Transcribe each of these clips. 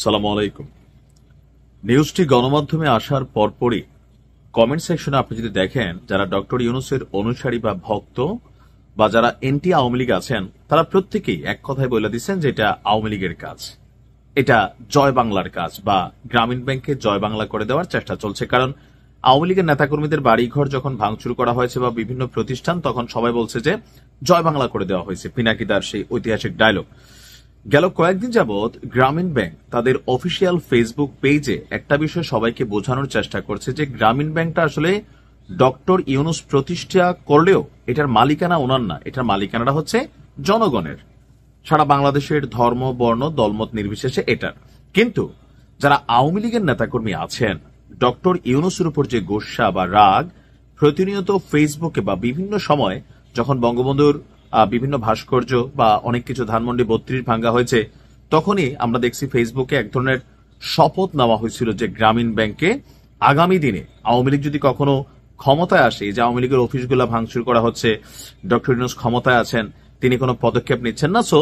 সালামু আলাইকুম। নিউজটি গণমাধ্যমে আসার পরপরই কমেন্ট সেকশনে আপনি যদি দেখেন, যারা ডক্টর ইউনূসের অনুসারী বা ভক্ত বা যারা এন্টি আওয়ামী লীগ আছেন, তারা প্রত্যেকেই এক কথায় বলে দিচ্ছেন যে এটা আওয়ামী লীগের কাজ, এটা জয় বাংলার কাজ বা গ্রামীণ ব্যাংকে জয় বাংলা করে দেওয়ার চেষ্টা চলছে। কারণ আওয়ামী লীগের নেতাকর্মীদের বাড়িঘর যখন ভাঙচুর করা হয়েছে বা বিভিন্ন প্রতিষ্ঠান, তখন সবাই বলছে যে জয় বাংলা করে দেওয়া হয়েছে, পিনাকিদার সেই ঐতিহাসিক ডায়লগ। গেল কয়েকদিন যাবৎ গ্রামীণ ব্যাংক তাদের অফিসিয়াল ফেসবুক পেজে একটা বিষয় সবাইকে বোঝানোর চেষ্টা করছে যে গ্রামীণ ব্যাংকটা আসলে ডক্টর ইউনূস প্রতিষ্ঠা করলেও এটার মালিকানা ওনার না, এটার মালিকানাটা হচ্ছে জনগণের, সারা বাংলাদেশের ধর্ম বর্ণ দলমত নির্বিশেষে এটার। কিন্তু যারা আওয়ামী লীগের নেতাকর্মী আছেন, ডক্টর ইউনূসের উপর যে গোস্বা বা রাগ প্রতিনিয়ত ফেসবুকে বা বিভিন্ন সময় যখন বঙ্গবন্ধুর বিভিন্ন ভাস্কর্য বা অনেক কিছু ধানমন্ডি ৩২ ভাঙ্গা হয়েছে, তখনই আমরা দেখছি ফেসবুকে এক ধরনের শপথ নেওয়া হয়েছিল যে গ্রামীণ ব্যাংকে আগামী দিনে আওয়ামী লীগ যদি কখনো ক্ষমতায় আসে, যে আওয়ামী লীগের অফিসগুলো ভাঙচুর করা হচ্ছে, ডক্টর ইউনূস ক্ষমতায় আছেন, তিনি কোনো পদক্ষেপ নিচ্ছেন না, সো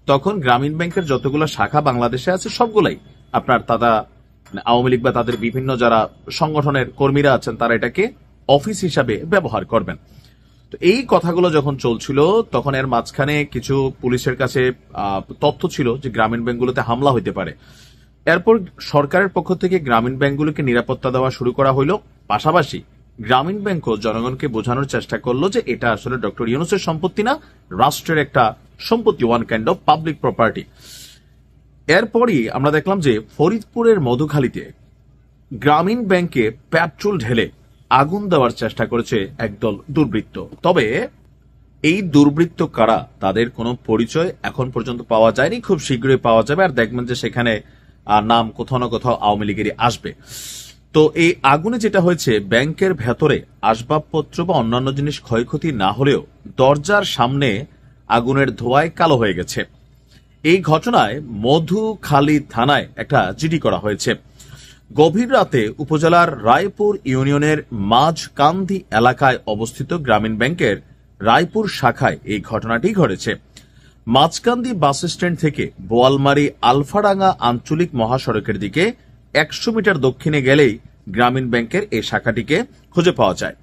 তখন গ্রামীণ ব্যাংকের যতগুলো শাখা বাংলাদেশে আছে সবগুলাই আপনার তারা আওয়ামী লীগ বা তাদের বিভিন্ন যারা সংগঠনের কর্মীরা আছেন তারা এটাকে অফিস হিসাবে ব্যবহার করবেন। তো এই কথাগুলো যখন চলছিল, তখন এর মাঝখানে কিছু পুলিশের কাছে তথ্য ছিল যে গ্রামীণ ব্যাংকগুলোতে হামলা হইতে পারে। এরপর সরকারের পক্ষ থেকে গ্রামীণ ব্যাংকগুলোকে নিরাপত্তা দেওয়া শুরু করা হইলো, পাশাপাশি গ্রামীণ ব্যাংকও জনগণকে বোঝানোর চেষ্টা করলো যে এটা আসলে ডক্টর ইউনূসের সম্পত্তি না, রাষ্ট্রের একটা সম্পত্তি, one kind of public property. এরপরই আমরা দেখলাম যে ফরিদপুরের মধুখালীতে গ্রামীণ ব্যাংকে পেট্রোল ঢেলে আগুন দেওয়ার চেষ্টা করেছে একদল দুর্বৃত্ত। তবে এই দুর্বৃত্ত কারা, তাদের কোনো পরিচয় এখন পর্যন্ত পাওয়া যায়নি, খুব শীঘ্রই পাওয়া যাবে। আর দেখবেন যে সেখানে নাম কোথাও না কোথাও আওয়ামী লীগেরই আসবে। তো এই আগুনে যেটা হয়েছে, ব্যাংকের ভেতরে আসবাবপত্র বা অন্যান্য জিনিস ক্ষয়ক্ষতি না হলেও দরজার সামনে আগুনের ধোঁয়ায় কালো হয়ে গেছে। এই ঘটনায় মধুখালী থানায় একটা জিডি করা হয়েছে। গভীর রাতে উপজেলার রায়পুর ইউনিয়নের মাঝকান্দি এলাকায় অবস্থিত গ্রামীণ ব্যাংকের রায়পুর শাখায় এই ঘটনাটি ঘটেছে। মাঝকান্দি বাস স্ট্যান্ড থেকে বোয়ালমারী আলফাডাঙ্গা আঞ্চলিক মহাসড়কের দিকে ১০০ মিটার দক্ষিণে গেলেই গ্রামীণ ব্যাংকের এই শাখাটিকে খুঁজে পাওয়া যায়।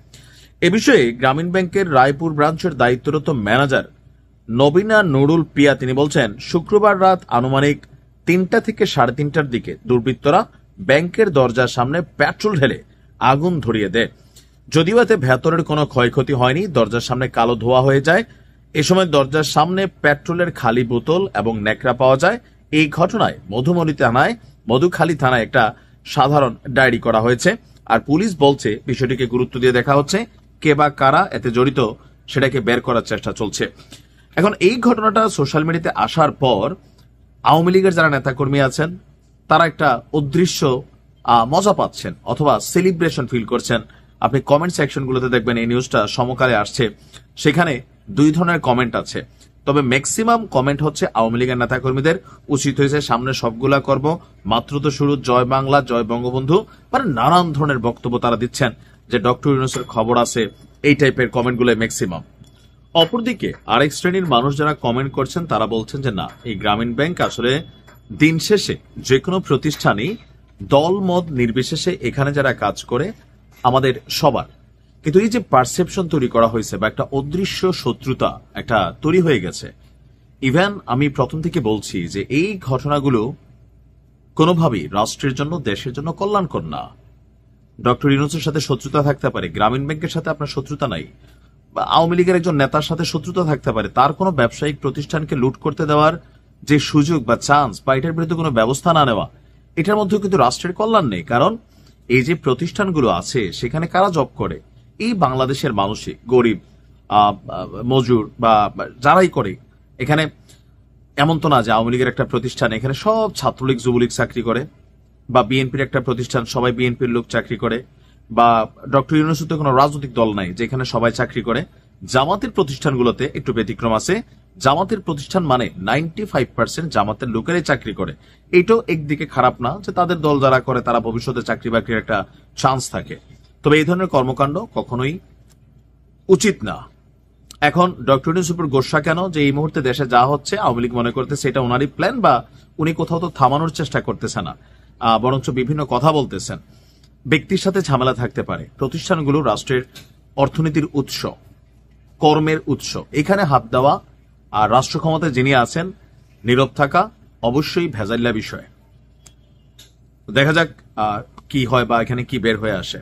এ বিষয়ে গ্রামীণ ব্যাংকের রায়পুর ব্রাঞ্চের দায়িত্বরত ম্যানেজার নবীনা নুরুল পিয়া তিনি বলছেন, শুক্রবার রাত আনুমানিক ৩টা থেকে ৩:৩০টার দিকে দুর্বৃত্তরা ব্যাংকের দরজার সামনে পেট্রোল ঢেলে আগুন ধরিয়ে দেয়। যদিও এতে ভেতরের কোনো ক্ষয়ক্ষতি হয়নি, দরজার সামনে কালো ধোয়া হয়ে যায়। এ সময় দরজার সামনে পেট্রোলের খালি বোতল এবং ন্যাকড়া পাওয়া যায়। এই ঘটনায় মধুখালী থানায় একটা সাধারণ ডায়েরি করা হয়েছে। আর পুলিশ বলছে বিষয়টিকে গুরুত্ব দিয়ে দেখা হচ্ছে, কে বা কারা এতে জড়িত সেটাকে বের করার চেষ্টা চলছে। এখন এই ঘটনাটা সোশ্যাল মিডিয়াতে আসার পর আওয়ামী লীগের যারা নেতাকর্মী আছেন তারা একটা অদৃশ্য মজা পাচ্ছেন অথবা সেলিব্রেশন ফিল করছেন। আপনি কমেন্ট সেকশনগুলোতে দেখবেন এই নিউজটা সমকালে আসছে, সেখানে দুই ধরনের কমেন্ট আছে। তবে ম্যাক্সিমাম কমেন্ট হচ্ছে আওয়ামী লীগের নেতাকর্মীদের উচিত হয়েছে সামনে সবগুলা করব, মাত্র তো শুরু, জয় বাংলা জয় বঙ্গবন্ধু, মানে নানান ধরনের বক্তব্য তারা দিচ্ছেন যে ডক্টর ইউনূসের খবর আছে, এই টাইপের কমেন্টগুলো ম্যাক্সিমাম। অপরদিকে আরেক শ্রেণীর মানুষ যারা কমেন্ট করছেন তারা বলছেন যে না, এই গ্রামীণ ব্যাংক আসলে দিন শেষে যে কোনো প্রতিষ্ঠানই দল মত নির্বিশেষে এখানে যারা কাজ করে আমাদের সবার, কিন্তু এই যে পারসেপশন তৈরি করা হয়েছে বা একটা অদৃশ্য শত্রুতা একটা তৈরি হয়ে গেছে, ইভেন আমি প্রথম থেকে বলছি যে এই ঘটনাগুলো কোনোভাবেই রাষ্ট্রের জন্য দেশের জন্য কল্যাণকর না। ডক্টর ইউনূসের সাথে শত্রুতা থাকতে পারে, গ্রামীণ ব্যাংকের সাথে আপনার শত্রুতা নাই, বা আওয়ামী লীগের একজন নেতার সাথে শত্রুতা থাকতে পারে, তার কোনো ব্যবসায়িক প্রতিষ্ঠানকে লুট করতে দেওয়ার যে সুযোগ বা চান্স বা এটার বিরুদ্ধে কোনো ব্যবস্থা না নেওয়া, এটার মধ্যেও কিন্তু রাষ্ট্রের কল্যাণ নেই। কারণ এই যে প্রতিষ্ঠানগুলো আছে সেখানে কারা জব করে, এই বাংলাদেশের মানুষই, গরিব মজুর বা যারাই করে। এখানে এমন তো না যে আওয়ামী লীগের একটা প্রতিষ্ঠান এখানে সব ছাত্রলীগ যুবলীগ চাকরি করে, বা বিএনপির একটা প্রতিষ্ঠান সবাই বিএনপির লোক চাকরি করে, বা ডক্টর ইউনূসের তো কোনো রাজনৈতিক দল নাই যেখানে সবাই চাকরি করে। জামাতের প্রতিষ্ঠানগুলোতে একটু ব্যতিক্রম আছে, জামাতের প্রতিষ্ঠান মানে 95% জামাতের লোকেরাই চাকরি করে। এটাও একদিকে খারাপ না যে তাদের দল যারা করে তারা ভবিষ্যতে চাকরি বাকরির একটা চান্স থাকে, তবে এই ধরনের কর্মকাণ্ড কখনোই উচিত না। এখন ডক্টর ইউনূসের উপর গোস্বা কেন যে এই মুহূর্তে দেশে যা হচ্ছে আওয়ামী লীগ মনে করতে সেটা ওনারই প্ল্যান বা উনি কোথাও তো থামানোর চেষ্টা করতেছেন না, বরঞ্চ বিভিন্ন কথা বলতেছেন। ব্যক্তির সাথে ঝামেলা থাকতে পারে, প্রতিষ্ঠানগুলো রাষ্ট্রের অর্থনীতির উৎস, কর্মের উৎস। এখানে হাত দেওয়া আর রাষ্ট্র ক্ষমতায় যিনি আছেন নীরব থাকা অবশ্যই ভেজাল্লা বিষয়। দেখা যাক কি হয় বা এখানে কি বের হয়ে আসে।